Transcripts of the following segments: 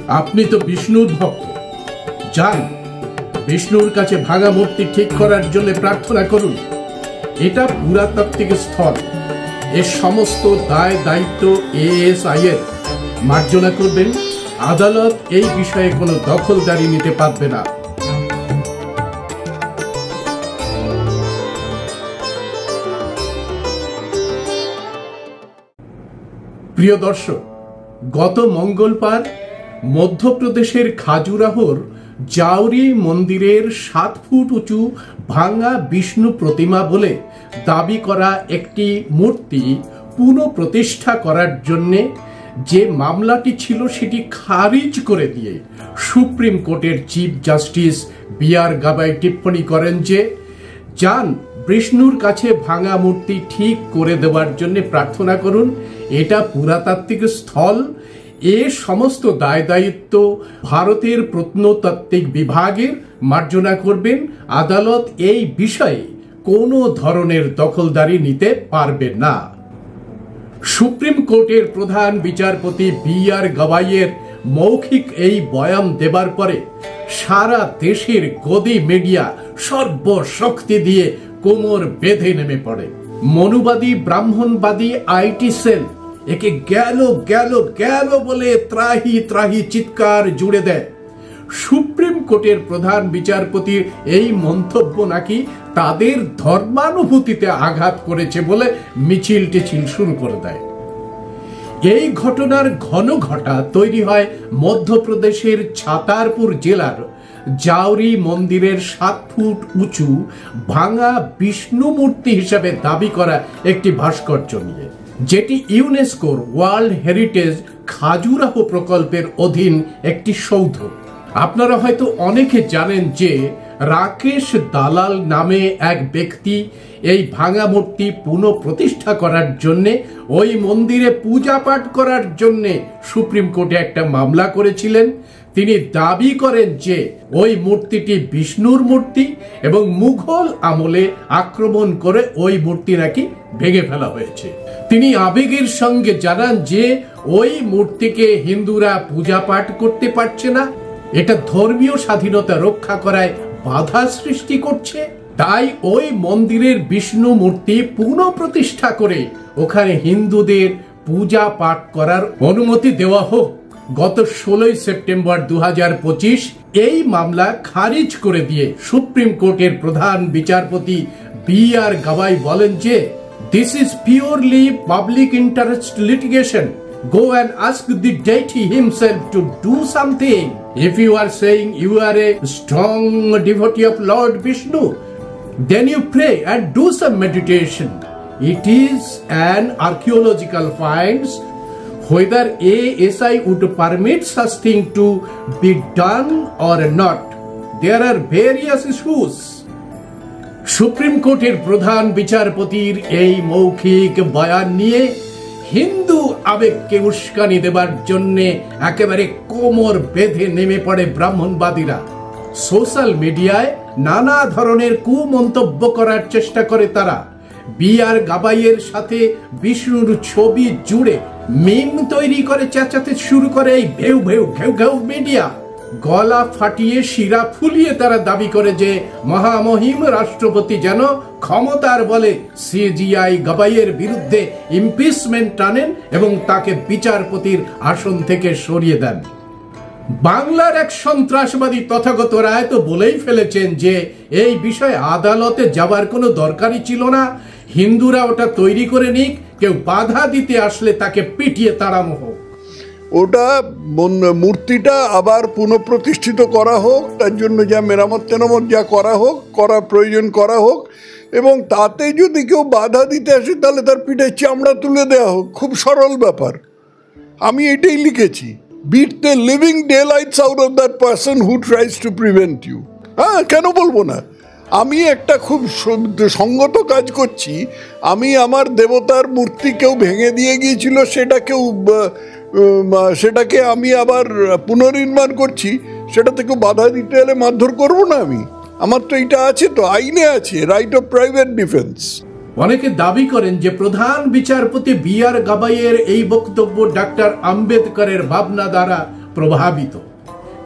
আপনি তো বিষ্ণুর ভক্ত, যান বিষ্ণুর কাছে ভাঙা মূর্তি ঠিক করার জন্য প্রার্থনা করুন। এটা পুরাতাত্ত্বিক স্থল, এর সমস্ত দায় দায়িত্ব এএসআই এর। মার্জনা করবেন, আদালত এই বিষয়ে কোনো দখলদারি নিতে পারবে না। প্রিয় দর্শক, গত মঙ্গলবার মধ্যপ্রদেশের খাজুরাহোর জাওরি মন্দিরের 7 ফুট উঁচু ভাঙা বিষ্ণু প্রতিমা বলে দাবি করা একটি মূর্তি পুনঃপ্রতিষ্ঠা করার জন্য যে মামলাটি ছিল সেটি খারিজ করে দিয়ে সুপ্রিম কোর্টের চিফ জাস্টিস বি.আর. গাবাই টিপ্পণী করেন যে যান বিষ্ণুর কাছে ভাঙা মূর্তি ঠিক করে দেওয়ার জন্য প্রার্থনা করুন, এটা পুরাতাত্ত্বিক স্থল, এ সমস্ত দায় দায়িত্ব ভারতের প্রত্নতাত্ত্বিক বিভাগের। মার্জনা করবেন, আদালত এই বিষয়ে কোনো ধরনের দখলদারি নিতে পারবে না। সুপ্রিম কোর্টের প্রধান বিচারপতি বি.আর. গাবাইয়ের মৌখিক এই বয়ান দেবার পরে সারা দেশের গদি মিডিয়া সর্বশক্তি দিয়ে কোমর বেঁধে নেমে পড়ে। মনুবাদী ব্রাহ্মণবাদী আইটি সেল একে গেল গেল গেল বলে ত্রাহি ত্রাহি চিৎকার জুড়ে দেয়। সুপ্রিম কোর্টের প্রধান বিচারপতির এই মন্তব্য নাকি তাদের ধর্মানুভূতিতে আঘাত করেছে বলে মিছিল টিছিল শুরু করে দেয়। এই ঘটনার ঘন ঘটা তৈরি হয় মধ্যপ্রদেশের ছাতারপুর জেলার জাওরি মন্দিরের 7 ফুট উঁচু ভাঙা বিষ্ণু মূর্তি হিসেবে দাবি করা একটি ভাস্কর্য নিয়ে, যেটি ইউনেস্কোর ওয়ার্ল্ড হেরিটেজ খাজুরাহো প্রকল্পের অধীন একটি সৌধ। আপনারা হয়তো অনেকে জানেন যে রাকেশ দালাল নামে এক ব্যক্তি এই ভাঙা মূর্তি পুনঃপ্রতিষ্ঠা করার জন্য ওই মন্দিরে পূজা পাঠ করার জন্য সুপ্রিম কোর্টে একটা মামলা করেছিলেন। তিনি দাবি করেন যে ওই মূর্তিটি বিষ্ণুর মূর্তি এবং মুঘল আমলে আক্রমণ করে ওই মূর্তি নাকি ভেঙে ফেলা হয়েছে। তিনি আবেগের সঙ্গে জানান যে ওই মূর্তিকে হিন্দুরা পূজা পাঠ করতে পারছে না, এটা ধর্মীয় স্বাধীনতা রক্ষা করায় বাধা সৃষ্টি করছে, তাই ওই মন্দিরের বিষ্ণু মূর্তি পুনঃপ্রতিষ্ঠা করে ওখানে হিন্দুদের পূজা পাঠ করার অনুমতি দেওয়া হোক। গত 16 সেপ্টেম্বর 2025 এই মামলা খারিজ করে দিয়ে সুপ্রিম কোর্টের প্রধান বিচারপতি বি.আর. গাবাই বলেন যে this is purely public interest litigation. Go and ask the deity himself to do something. If you are saying you are a strong devotee of Lord Vishnu, then you pray and do some meditation. It is an archaeological finds. Whether ASI would permit such thing to be done or not, there are various issues. Supreme কোর্টের প্রধান বিচারপতির এই মৌখিক বয়ান নিয়ে হিন্দু আবেগকে উস্কানি দেবার জন্য একেবারে কোমর বেঁধে নেমে পড়ে ব্রাহ্মণবাদীরা। সোশ্যাল মিডিয়ায় নানা ধরনের কুমন্তব্য করার চেষ্টা করে তারা। বি.আর. গাবাইয়ের সাথে বিষ্ণুর ছবি জুড়ে মিম তৈরি করে চেঁচাতে শুরু করে এই ভেউ ভেউ ঘেউ ঘেউ মিডিয়া। গলা ফাটিয়ে শিরা ফুলিয়ে তারা দাবি করে যে মহামহিম রাষ্ট্রপতি যেন ক্ষমতার বলে সিজিআই গাবাইয়ের বিরুদ্ধে ইমপিচমেন্ট টানেন এবং তাকে বিচারপতির আসন থেকে সরিয়ে দেন। বাংলার এক সন্ত্রাসবাদী তথাগত রায় তো বলেই ফেলেছেন যে এই বিষয়ে আদালতে যাবার কোনো দরকারই ছিল না, হিন্দুরা ওটা তৈরি করে নিক, কেউ বাধা দিতে আসলে তাকে পিটিয়ে তাড়ানো হোক। ওটা মূর্তিটা আবার পুনঃপ্রতিষ্ঠিত করা হোক, তার জন্য যা মেরামত টেরামত যা করা হোক, করা প্রয়োজন করা হোক, এবং তাতে যদি কেউ বাধা দিতে আসে তাহলে তার পিঠে চামড়া তুলে দেওয়া হোক। খুব সরল ব্যাপার, আমি এটাই লিখেছি। Beat the living daylights out of that person who tries to prevent you. হ্যাঁ, কেন বলবো না? আমি একটা খুব সঙ্গত কাজ করছি। আমি আমার দেবতার মূর্তি কেউ ভেঙে দিয়ে গিয়েছিল, সেটাকে আমি আবার পুনর্নির্মাণ করছি, সেটা থেকে বাধা দিতে হলে মারধর করবো না আমি? আমার তো এটা আছে, তো আইনে আছে, রাইট অফ প্রাইভেট ডিফেন্স। অনেকে দাবি করেন যে প্রধান বিচারপতি বি.আর. গাবাইয়ের এই বক্তব্য ডাক্তার আম্বেদকরের ভাবনা দ্বারা প্রভাবিত।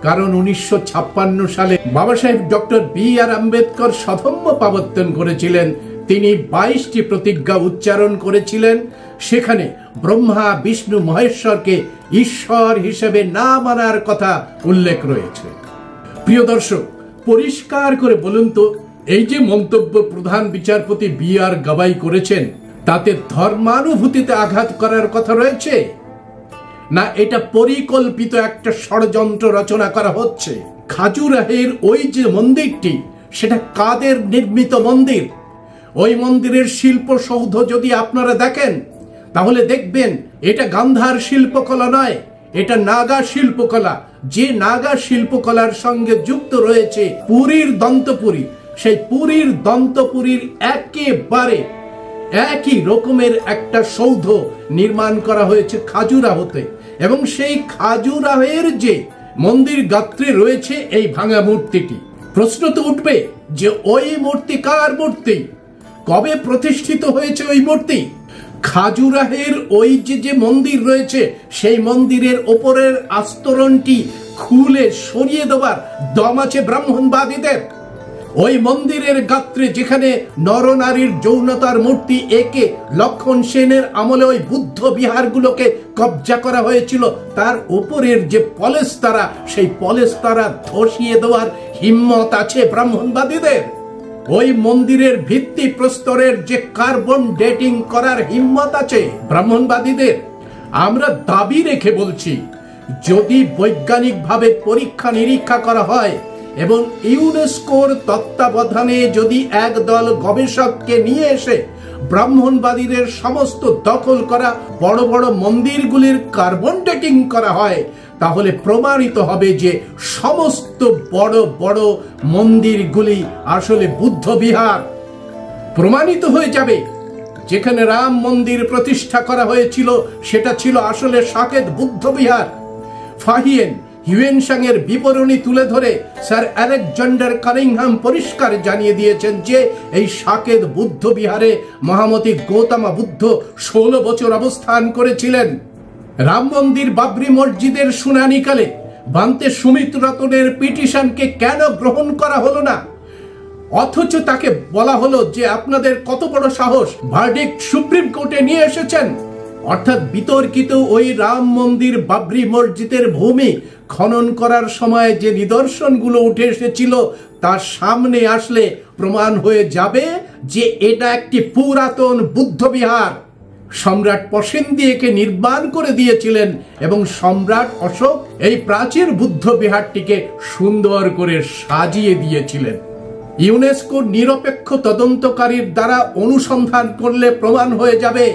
কারণ 1956 সালে বাবা সাহেব ডক্টর B.R. আম্বেদকর সধম্য প্রবর্তন করেছিলেন। তিনি 22টি প্রতিজ্ঞা উচ্চারণ করেছিলেন। সেখানে ব্রহ্মা, বিষ্ণু, মহেশ্বরকে ঈশ্বর হিসেবে না মানার কথা উল্লেখ রয়েছে। প্রিয় দর্শক, পরিষ্কার করে বলুন তো, এই যে মন্তব্য প্রধান বিচারপতি B.R. গাবাই করেছেন, তাতে ধর্মানুভূতিতে আঘাত করার কথা রয়েছে, না এটা পরিকল্পিত একটা ষড়যন্ত্র রচনা করা হচ্ছে? খাজুরাহের ওই যে মন্দিরটি, সেটা কাদের নির্মিত মন্দির? ওই মন্দিরের শিল্পসৌধ যদি আপনারা দেখেন, তাহলে দেখবেন এটা গান্ধার শিল্পকলা নয়, এটা নাগা শিল্পকলা। যে নাগা শিল্পকলার সঙ্গে যুক্ত রয়েছে পুরীর দন্তপুরী, সেই পুরীর দন্তপুরীর একেবারে একই রকমের একটা সৌধ নির্মাণ করা হয়েছে খাজুরাহোতে। এবং সেই খাজুরাহের যে মন্দির গাত্রে রয়েছে এই ভাঙা মূর্তিটি। প্রশ্ন তো উঠবে যে ওই মূর্তি কার মূর্তি? কবে প্রতিষ্ঠিত হয়েছে ওই মূর্তি? খাজুরাহের ওই যে মন্দির রয়েছে, সেই মন্দিরের ওপরের আস্তরণটি খুলে সরিয়ে দেওয়ার দম আছে ব্রাহ্মণবাদীদের? ওই মন্দিরের গাত্রে যেখানে নরনারীর যৌনতার মূর্তি এঁকে লক্ষণ সেনের আমলে ওই বুদ্ধ বিহারগুলোকে কবজা করা হয়েছিল, তার উপরের যে পলেস্তারা, সেই পলেস্তারা ধসিয়ে দেওয়ার হিম্মত আছে ব্রাহ্মণবাদীদের? ওই মন্দিরের ভিত্তি প্রস্তরের যে কার্বন ডেটিং করার হিম্মত আছে ব্রাহ্মণবাদীদের? আমরা দাবি রেখে বলছি, যদি বৈজ্ঞানিকভাবে পরীক্ষা নিরীক্ষা করা হয় এবং ইউনেস্কোর তত্ত্বাবধানে যদি একদল গবেষককে নিয়ে এসে ব্রাহ্মণবাদীদের সমস্ত দখল করা বড় বড় মন্দিরগুলির কার্বন ডেটিং করা হয়, তাহলে প্রমাণিত হবে যে সমস্ত বড় বড় মন্দিরগুলি আসলে বুদ্ধ বিহার। প্রমাণিত হয়ে যাবে যেখানে রাম মন্দির প্রতিষ্ঠা করা হয়েছিল সেটা ছিল আসলে সাকেত বুদ্ধ বিহার। ফাহিয়েন হিউয়েনসাং এর বিবরণী তুলে ধরে স্যার আলেকজান্ডার কানিংহাম পরিষ্কার জানিয়ে দিয়েছেন যে এই সাকেত বুদ্ধ বিহারে মহামতি গৌতম বুদ্ধ 16 বছর অবস্থান করেছিলেন। রাম মন্দির বাবরি মসজিদের শুনানিকালে বান্তে সুমিত রতনের পিটিশনকে কেন গ্রহণ করা হলো না, অথচ তাকে বলা হলো যে আপনাদের কত বড় সাহস, ভার্ডিক্ট সুপ্রিম কোর্টে নিয়ে এসেছেন। অর্থাৎ বিতর্কিত ওই রাম মন্দির বাবরি মসজিদের ভূমি খনন করার সময় যে নিদর্শনগুলো উঠে এসেছিল তার সামনে আসলে প্রমাণ হয়ে যাবে যে এটা একটি পুরাতন বুদ্ধ বিহার। সম্রাট পসেন্দি একে নির্মাণ করে দিয়েছিলেন এবং সম্রাট অশোক এই প্রাচীর বুদ্ধ বিহারটিকে সুন্দর করে সাজিয়ে দিয়েছিলেন। ইউনেস্কোর নিরপেক্ষ তদন্তকারীর দ্বারা অনুসন্ধান করলে প্রমাণ হয়ে যাবে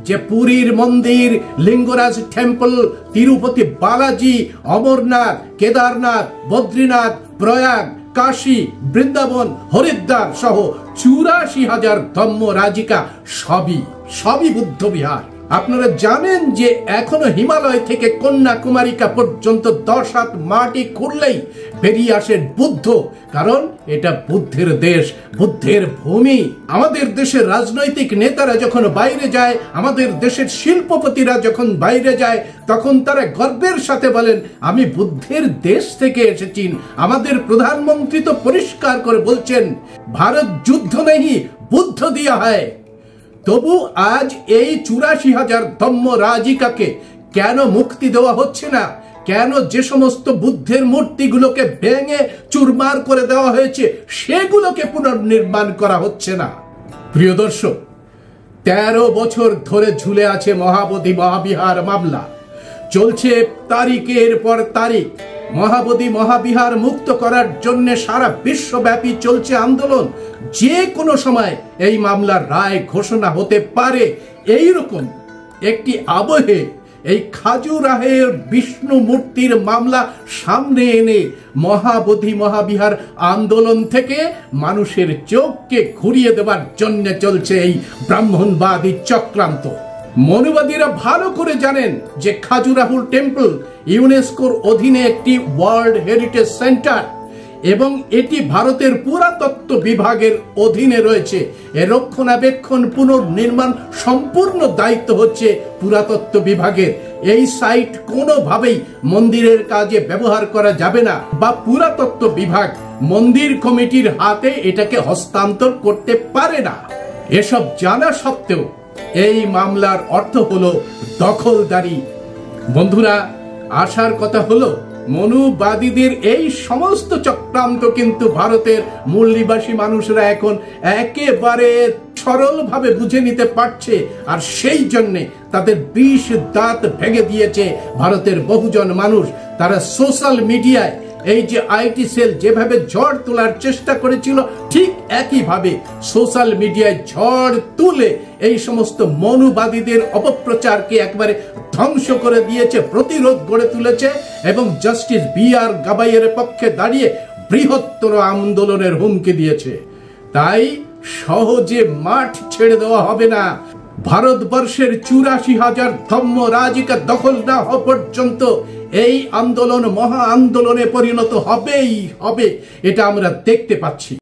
যে পুরীর মন্দির, লিঙ্গরাজ টেম্পল, তিরুপতি বালাজি, অমরনাথ, কেদারনাথ, বদ্রীনাথ, প্রয়াগ, কাশী, বৃন্দাবন, হরিদ্বার সহ 84,000 ধম্ম রাজিকা সবই বুদ্ধ বিহার। আপনারা জানেন যে এখনো হিমালয় থেকে কন্যাকুমারিকা পর্যন্ত 10 হাত মাটি খুঁড়লেই বেরিয়ে আসে বুদ্ধ, কারণ এটা বুদ্ধের দেশ, বুদ্ধের ভূমি। আমাদের দেশের রাজনৈতিক নেতারা যখন বাইরে যায়, আমাদের দেশের শিল্পপতিরা যখন বাইরে যায়, তখন তারা গর্বের সাথে বলেন আমি বুদ্ধের দেশ থেকে এসেছি। আমাদের প্রধানমন্ত্রী তো পরিষ্কার করে বলছেন ভারত যুদ্ধ নেই, বুদ্ধ দিয়া হয়। তবু আজ এই 84,000 ধম্ম রাজিকাকে কেন মুক্তি দেওয়া হচ্ছে না? কেন যে সমস্ত বুদ্ধের মূর্তিগুলোকে ভেঙে চুরমার করে দেওয়া হয়েছে সেগুলোকে পুনর্নির্মাণ করা হচ্ছে না? প্রিয় দর্শক, 13 বছর ধরে ঝুলে আছে মহাবোধি মহাবিহার মামলা। চলছে তারিখের পর তারিখ। মহাবোধি মহাবিহার মুক্ত করার জন্য সারা বিশ্বব্যাপী চলছে আন্দোলন। যে কোনো সময় এই মামলার রায় ঘোষণা হতে পারে। এইরকম একটি আবহে এই খাজুরাহের বিষ্ণু মূর্তির মামলা সামনে এনে মহাবোধি মহাবিহার আন্দোলন থেকে মানুষের চোখকে ঘুরিয়ে দেওয়ার জন্য চলছে এই ব্রাহ্মণবাদী চক্রান্ত। মনুবাদীরা ভালো করে জানেন যে খাজুরাহুর টেম্পল ইউনেস্কোর অধীনে একটি ওয়ার্ল্ড হেরিটেজ সেন্টার। এবং এটি ভারতের পুরাতত্ত্ব বিভাগের অধীনে রয়েছে। এর রক্ষণাবেক্ষণ পুনর্নির্মাণ সম্পূর্ণ দায়িত্ব হচ্ছে পুরাতত্ত্ব বিভাগের। এই সাইট কোনোভাবেই মন্দিরের কাজে ব্যবহার করা যাবে না বা পুরাতত্ত্ব বিভাগ মন্দির কমিটির হাতে এটাকে হস্তান্তর করতে পারে না। এসব জানা সত্ত্বেও এই মামলার অর্থ হলো দখলদারি। বন্ধুরা, আসার কথা হলো মনুবাদীদের এই সমস্ত চক্রান্ত কিন্তু ভারতের মূল নিবাসী মানুষরা এখন একেবারে সরলভাবে বুঝে নিতে পারছে, আর সেই জন্যে তাদের বিষ দাঁত ভেঙে দিয়েছে ভারতের বহুজন মানুষ। তারা সোশ্যাল মিডিয়ায় এই যে আইটি সেল যেভাবে ঝড় তোলার চেষ্টা করেছিল, ঠিক একইভাবে সোশ্যাল মিডিয়ায় ঝড় তুলে এই সমস্ত মনুবাদীদের অপপ্রচারকে একবারে ধ্বংস করে দিয়েছে, প্রতিরোধ গড়ে তুলেছে এবং জাস্টিস বি.আর. গাভাইয়ের পক্ষে দাঁড়িয়ে বৃহত্তর আন্দোলনের হুমকি দিয়েছে। তাই সহজে মাঠ ছেড়ে দেওয়া হবে না। ভারতবর্ষের 84,000 ধম্ম রাজিকা দখল না হওয়া পর্যন্ত এই আন্দোলন মহা আন্দোলনে পরিণত হবেই হবে, এটা আমরা দেখতে পাচ্ছি।